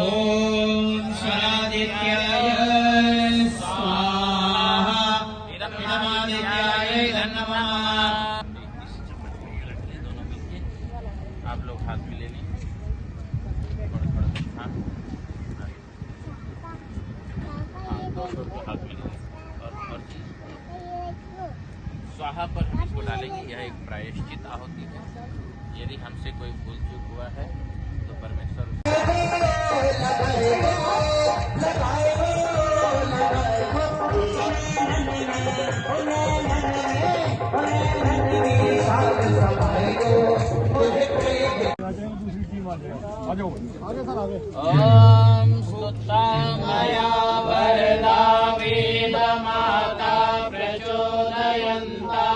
ओम स्वादित्याय स्वाहा इदमादित्याय नमः। दोनों मिलके आप लोग हाथ में ले लें, थोड़ा थोड़ा हाथ दोनों को हाथ में ले लें और स्वाहा पर हम इसको डालेंगे। यह एक प्रायश्चित आहुति है। यदि हमसे कोई भूल चूक हुआ है तो परमेश्वर ओम स्तुतामया वरदा वेद माता प्रचोदयन्ता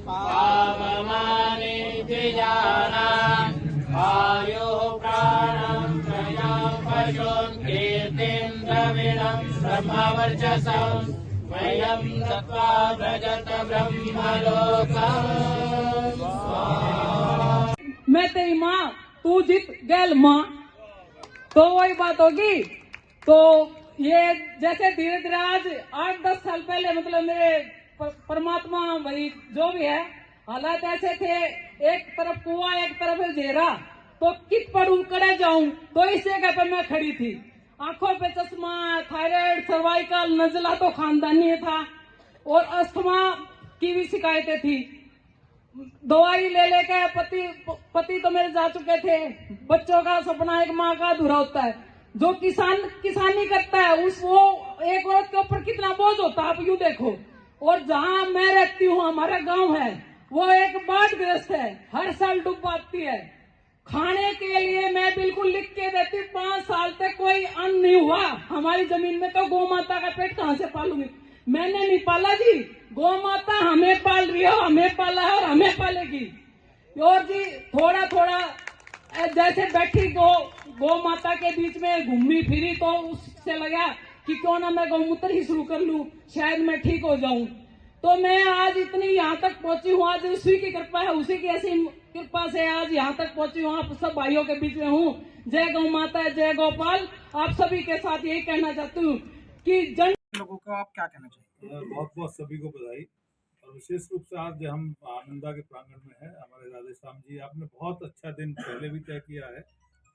पावमानि द्विजानां आयुः प्राणं त्रयं पशुं कीर्तिं द्रविणं ब्रह्मवर्चसं वयं दत्त्वा व्रजत ब्रह्मलोकम्। मैं तेरी माँ, तू जीत गैल माँ, तो वही बात होगी। तो ये जैसे धीरे धीरे आज 8-10 साल पहले मतलब मेरे परमात्मा भाई जो भी है हालात ऐसे थे, एक तरफ कुआं एक तरफ घेरा, तो कित पर उकड़े जाऊं, तो इस जगह पे मैं खड़ी थी। आंखों पे चश्मा, थायराइड, सर्वाइकल, नजला तो खानदानी था और अस्थमा की भी शिकायतें थी। दवाई ले लेकर पति तो मेरे जा चुके थे। बच्चों का सपना एक माँ का अधूरा होता है। जो किसानी करता है उस वो एक औरत के ऊपर कितना बोझ होता है, आप यूं देखो। और जहाँ मैं रहती हूँ, हमारा गांव है, वो एक बाढ़ग्रस्त है, हर साल डूब आती है। खाने के लिए मैं बिल्कुल लिख के देती, 5 साल तक कोई अन्न नहीं हुआ हमारी जमीन में, तो गौ माता का पेट कहाँ से पालूंगी? मैंने नहीं पाला जी, गौ माता हमें पाल रही है, हमें पाला है और हमें पालेगी। और जी थोड़ा थोड़ा जैसे बैठी गौ माता के बीच में घूमी फिरी, तो उससे लगा कि क्यों ना मैं गौमूत्र ही शुरू कर लूं, शायद मैं ठीक हो जाऊं। तो मैं आज इतनी यहाँ तक पहुंची हूँ, आज उसी की कृपा है, उसी की ऐसी कृपा से आज यहाँ तक पहुंची हूँ, आप सब भाइयों के बीच में हूँ। जय गौ माता, जय गोपाल। आप सभी के साथ यही कहना चाहती हूँ कि जन लोगों को आप क्या कहना चाहिए? बहुत बहुत सभी को बधाई। और विशेष रूप से आज हम आनंदा के प्रांगण में है, हमारे राधे श्याम जी, आपने बहुत अच्छा दिन पहले भी तय किया है,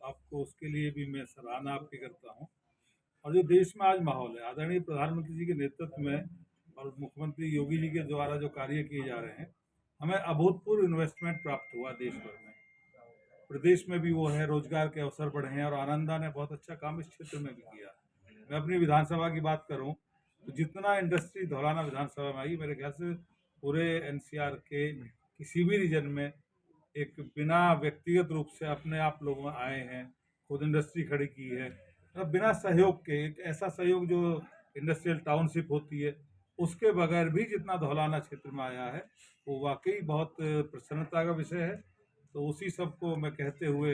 आपको उसके लिए भी मैं सराहना आपकी करता हूँ। और जो देश में आज माहौल है, आदरणीय प्रधानमंत्री जी के नेतृत्व में और मुख्यमंत्री योगी जी के द्वारा जो कार्य किए जा रहे हैं, हमें अभूतपूर्व इन्वेस्टमेंट प्राप्त हुआ देश भर में, प्रदेश में भी वो है, रोजगार के अवसर बढ़े हैं और आनंदा ने बहुत अच्छा काम इस क्षेत्र में भी किया। मैं अपनी विधानसभा की बात करूं तो जितना इंडस्ट्री धौलाना विधानसभा में आई, मेरे ख्याल से पूरे एनसीआर के किसी भी रीजन में एक बिना व्यक्तिगत रूप से अपने आप लोग आए हैं, खुद इंडस्ट्री खड़ी की है, मतलब बिना सहयोग के, एक ऐसा सहयोग जो इंडस्ट्रियल टाउनशिप होती है उसके बगैर भी जितना धौलाना क्षेत्र में आया है, वो वाकई बहुत प्रसन्नता का विषय है। तो उसी सब को मैं कहते हुए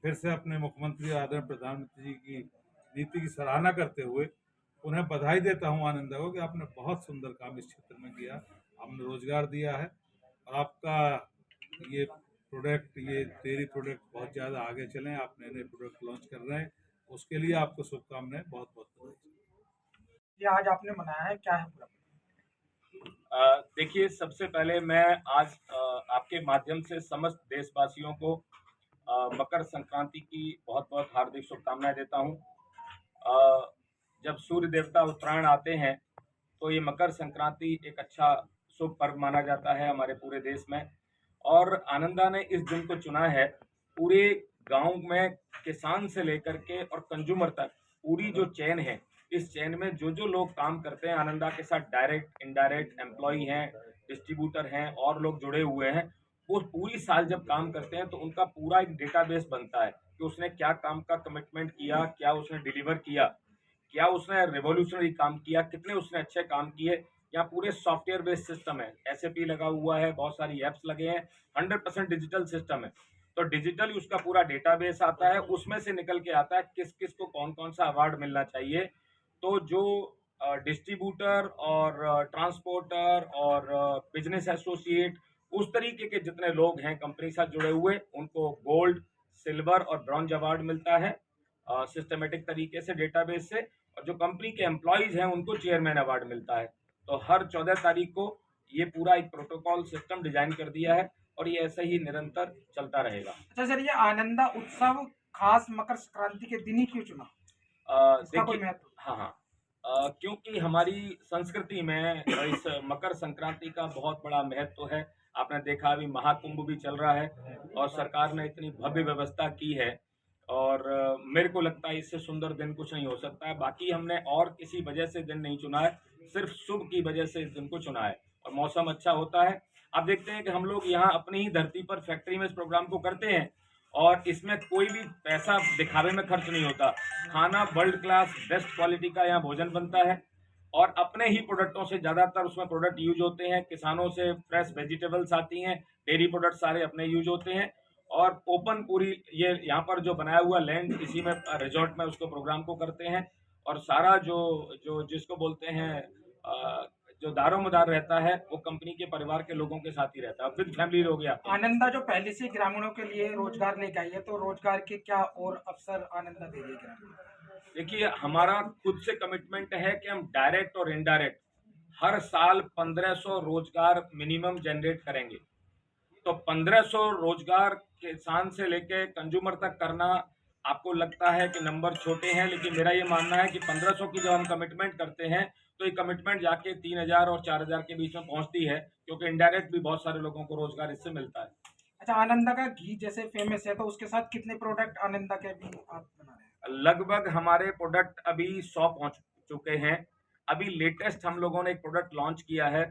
फिर से अपने मुख्यमंत्री आदरणीय प्रधानमंत्री जी की नीति की सराहना करते हुए उन्हें बधाई देता हूं आनंदा को कि आपने बहुत सुंदर काम इस क्षेत्र में किया, आपने रोजगार दिया है और आपका ये प्रोडक्ट, ये डेयरी प्रोडक्ट बहुत ज़्यादा आगे चलें, आप नए नए प्रोडक्ट लॉन्च कर रहे हैं, उसके लिए आपको शुभकामनाएं, बहुत बहुत बधाई। ये आज आपने मनाया है, क्या है पूरा? देखिए, सबसे पहले मैं आज आपके माध्यम से समस्त देशवासियों को मकर संक्रांति की बहुत बहुत हार्दिक शुभकामनाएं देता हूं। जब सूर्य देवता उत्तरायण आते हैं तो ये मकर संक्रांति एक अच्छा शुभ पर्व माना जाता है हमारे पूरे देश में, और आनंदा ने इस दिन को चुना है। पूरे गांव में किसान से लेकर के और कंज्यूमर तक पूरी जो चेन है, इस चेन में जो जो लोग काम करते हैं आनंदा के साथ, डायरेक्ट इनडायरेक्ट एम्प्लॉई हैं, डिस्ट्रीब्यूटर हैं और लोग जुड़े हुए हैं, वो पूरी साल जब काम करते हैं तो उनका पूरा एक डेटाबेस बनता है कि उसने क्या काम का कमिटमेंट किया, क्या उसने डिलीवर किया, क्या उसने रेवोल्यूशनरी काम किया, कितने उसने अच्छे काम किए। यहाँ पूरे सॉफ्टवेयर बेस्ड सिस्टम है, SAP लगा हुआ है, बहुत सारी एप्स लगे हैं, 100% डिजिटल सिस्टम है। तो डिजिटली उसका पूरा डेटाबेस आता है, उसमें से निकल के आता है किस किस को कौन कौन सा अवार्ड मिलना चाहिए। तो जो डिस्ट्रीब्यूटर और ट्रांसपोर्टर और बिजनेस एसोसिएट, उस तरीके के जितने लोग हैं कंपनी से जुड़े हुए, उनको गोल्ड, सिल्वर और ब्रॉन्ज अवार्ड मिलता है सिस्टमेटिक तरीके से डेटाबेस से, और जो कंपनी के एम्प्लॉयज़ हैं उनको चेयरमैन अवार्ड मिलता है। तो हर 14 तारीख को ये पूरा एक प्रोटोकॉल सिस्टम डिजाइन कर दिया है और ये ऐसे ही निरंतर चलता रहेगा। अच्छा सर, ये आनंदा उत्सव खास मकर संक्रांति के दिन ही क्यों चुना? इसका कोई देखिए, महत्व? हाँ, क्योंकि हमारी संस्कृति में इस मकर संक्रांति का बहुत बड़ा महत्व है। आपने देखा अभी महाकुंभ भी चल रहा है और सरकार ने इतनी भव्य व्यवस्था की है, और मेरे को लगता है इससे सुंदर दिन कुछ नहीं हो सकता है। बाकी हमने और किसी वजह से दिन नहीं चुना है, सिर्फ शुभ की वजह से इस दिन को चुना है, और मौसम अच्छा होता है। आप देखते हैं कि हम लोग यहाँ अपनी ही धरती पर फैक्ट्री में इस प्रोग्राम को करते हैं और इसमें कोई भी पैसा दिखावे में खर्च नहीं होता। खाना वर्ल्ड क्लास बेस्ट क्वालिटी का यहाँ भोजन बनता है और अपने ही प्रोडक्टों से ज़्यादातर उसमें प्रोडक्ट यूज होते हैं। किसानों से फ्रेश वेजिटेबल्स आती हैं, डेयरी प्रोडक्ट सारे अपने यूज होते हैं, और ओपन पूरी ये यहाँ पर जो बनाया हुआ लैंड, इसी में रिजॉर्ट में उसको प्रोग्राम को करते हैं, और सारा जो जो जिसको बोलते हैं जो दारोमदार रहता है वो कंपनी के परिवार के लोगों के साथ ही रहता है, विद फैमिली लोग आते हैं। आनंदा जो पहले से ग्रामीणों के लिए रोजगार लेके आई है, तो रोजगार के क्या और अवसर आनंदा दे रही है ग्रामीणों? देखिए, हमारा खुद से कमिटमेंट है कि हम डायरेक्ट और इनडायरेक्ट हर साल 1500 रोजगार मिनिमम जनरेट करेंगे। तो 1500 रोजगार किसान से लेके कंज्यूमर तक करना आपको लगता है कि नंबर छोटे हैं, लेकिन मेरा ये मानना है कि 1500 की जब हम कमिटमेंट करते हैं तो ये कमिटमेंट जाके 3000 और 4000 के बीच में पहुंचती है, क्योंकि इनडायरेक्ट भी बहुत सारे लोगों को रोजगार इससे मिलता है। अच्छा, आनंदा का घी जैसे फेमस है, तो उसके साथ कितने प्रोडक्ट आनंदा के भी आप बना रहे हैं? लगभग हमारे प्रोडक्ट अभी 100 पहुंच चुके हैं। अभी लेटेस्ट हम लोगों ने एक प्रोडक्ट लॉन्च किया है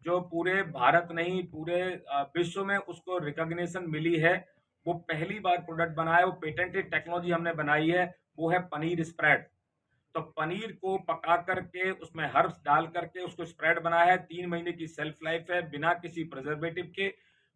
जो पूरे भारत नहीं, पूरे विश्व में उसको रिकॉग्निशन मिली है। वो पहली बार प्रोडक्ट बना है, वो पेटेंटेड टेक्नोलॉजी हमने बनाई है, वो है पनीर स्प्रेड। तो पनीर को पका करके उसमें हर्ब्स डाल करके उसको स्प्रेड बना है। 3 महीने की सेल्फ लाइफ है, बिना किसी प्रिजर्वेटिव के।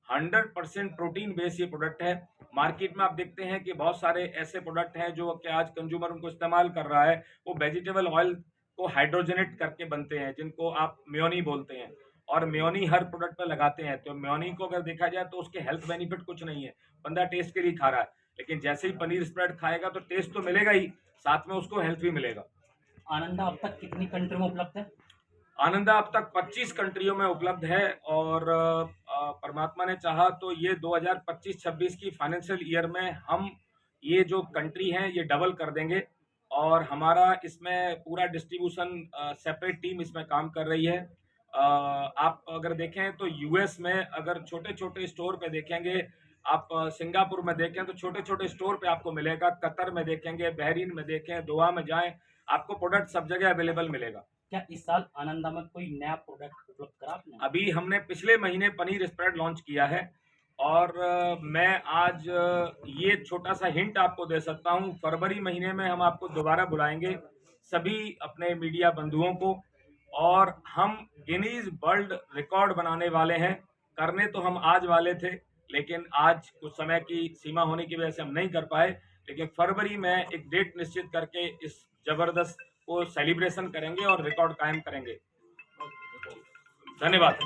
100% प्रोटीन बेस्ड ये प्रोडक्ट है। मार्केट में आप देखते हैं कि बहुत सारे ऐसे प्रोडक्ट हैं जो कि आज कंज्यूमर उनको इस्तेमाल कर रहा है, वो वेजिटेबल ऑयल को हाइड्रोजनेट करके बनते हैं, जिनको आप मेयोनी बोलते हैं, और मेयोनी हर प्रोडक्ट पर लगाते हैं। तो मेयोनी को अगर देखा जाए तो उसके हेल्थ बेनिफिट कुछ नहीं है, बंदा टेस्ट के लिए खा रहा है, लेकिन जैसे ही पनीर स्प्रेड खाएगा तो टेस्ट तो मिलेगा ही, साथ में उसको हेल्थ भी मिलेगा। आनंदा अब तक कितनी कंट्री में उपलब्ध है? आनंदा अब तक 25 कंट्रियों में उपलब्ध है, और परमात्मा ने चाहा तो ये 2025-26 की फाइनेंशियल ईयर में हम ये जो कंट्री हैं ये डबल कर देंगे, और हमारा इसमें पूरा डिस्ट्रीब्यूशन सेपरेट टीम इसमें काम कर रही है। आप अगर देखें तो यूएस में अगर छोटे छोटे स्टोर पे देखेंगे, आप सिंगापुर में देखें तो छोटे छोटे स्टोर पे आपको मिलेगा, कतर में देखेंगे, बहरीन में देखें, दोहा में जाएं, आपको प्रोडक्ट सब जगह अवेलेबल मिलेगा। क्या इस साल आनंदा में कोई नया प्रोडक्ट उपलब्ध करा आपने? अभी हमने पिछले महीने पनीर स्प्रेड लॉन्च किया है, और मैं आज ये छोटा सा हिंट आपको दे सकता हूँ, फरवरी महीने में हम आपको दोबारा बुलाएंगे सभी अपने मीडिया बंधुओं को, और हम गिनीज वर्ल्ड रिकॉर्ड बनाने वाले हैं। करने तो हम आज वाले थे, लेकिन आज कुछ समय की सीमा होने की वजह से हम नहीं कर पाए, लेकिन फरवरी में एक डेट निश्चित करके इस जबरदस्त को सेलिब्रेशन करेंगे और रिकॉर्ड कायम करेंगे। धन्यवाद।